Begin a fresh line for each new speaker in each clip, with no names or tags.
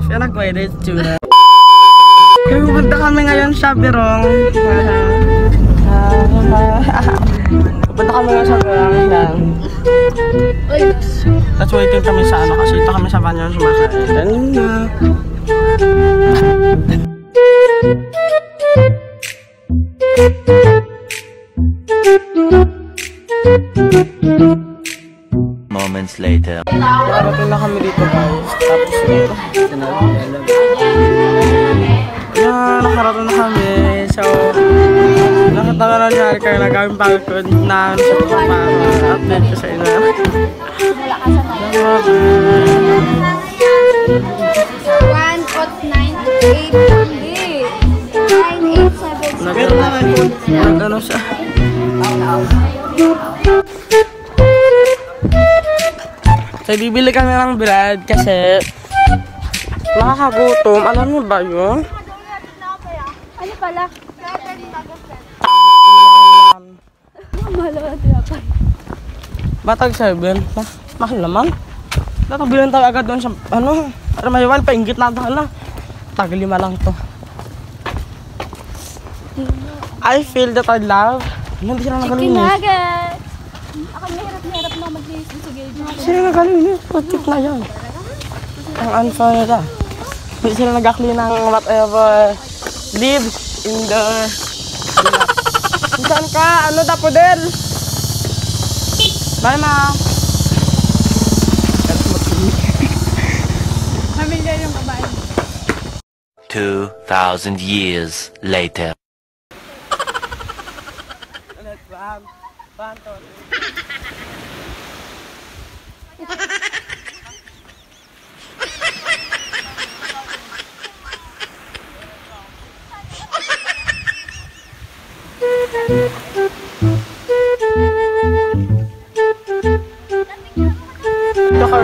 Anak ko, ito tsura. Kaya pupunta kami ngayon sa Birong. Pupunta kami ngayon sa Birong. Tapos waiting kami sa ano kasi ito kami sa banyo sumakain.
Moments later.
Nakarating na kami dito guys. Tapos nakarating na kami. So, nakatawa na niya kayo na gawin pagod na sa update ko sa inyo.
Wala ka sa tayo.
1.98. Ano siya? So, bibili kami ng bread kasi nakakagutom. Alam mo ba yun?
Ano pala?
Batag 7. Mahal naman. Natabilin tayo agad doon sa ano. Para mayawan, painggit na ito. Tag 5 lang to. I feel that I love. Hindi sila nagalinis.
Chicken nuggets! Ako mahirap na mag-linis sa gilid.
Sila nagalinis. Putik na yan. Ang unfair nila. Hindi sila nag-clean ng whatever lives in the... Saan ka? Ano dapo din? Bye ma!
Pamilya yung babae.
2,000 years later.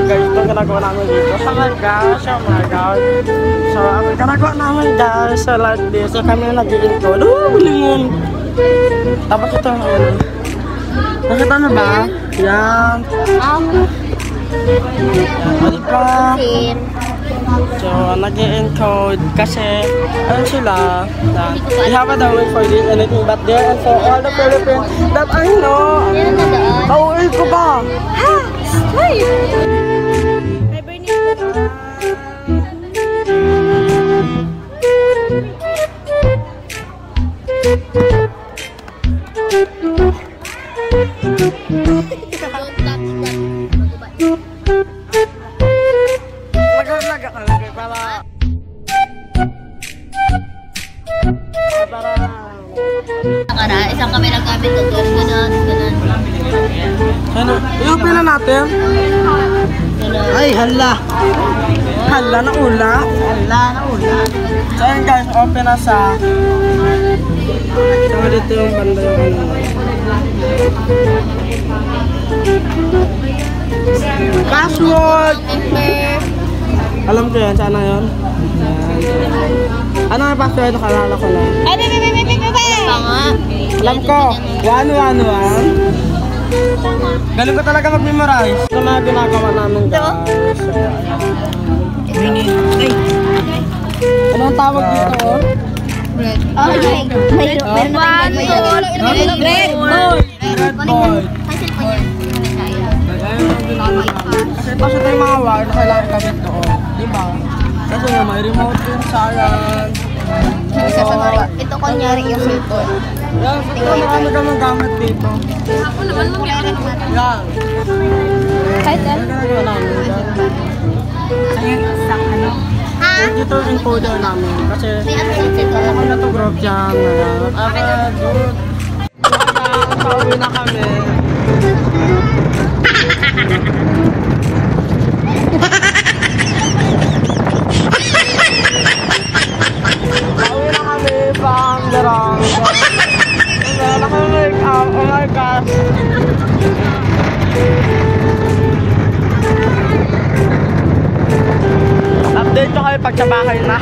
Guys, ito ang ginagawa namin dito. Oh my gosh, oh my god. So, ang ginagawa namin guys, so like this. So, kami na nag-i-encode. Bulingon. Tapos ito ang nakita na ba? Yan. Ano pa? So, nag-i-encode kasi, ano sila, we have a way for this, anything but there, and for all the Philippines that I know. Pauwi ko ba? Ha? Wait! Laga ka lagi para
Isang kami naggamit ng doon, ganun.
ano? I-open na natin. Ay, hala. Hala na ula. So yun guys, open na sa dito yung banda yung password. Alam ko yan, sana yun. Ano yung password? Nakalala ko lang.
Ay,
Alam ko, 111. Galing ko talaga mag-memorize. Ito na ginagawa namin guys. So, anong tawag dito?
bread. Meron na bread.
Red board. Kasi ito yung mga wire na kailangan gamit doon. Diba? Kasi may remote din sayang.
Ito kunyari yung cellphone.
Yan, marami ka gamit dito.
Ako naman mangyari.
Yan.
Kahit yan?
Ano ginagawa namin?
Ayun, sa ano? Ha?
Ito yung encoder namin. Kasi
May
ako na to group dyan. Good. Pauwi na kami. Pauwi na kami from the wrong. Oh my gosh. Update ko kayo pag sa bahay na.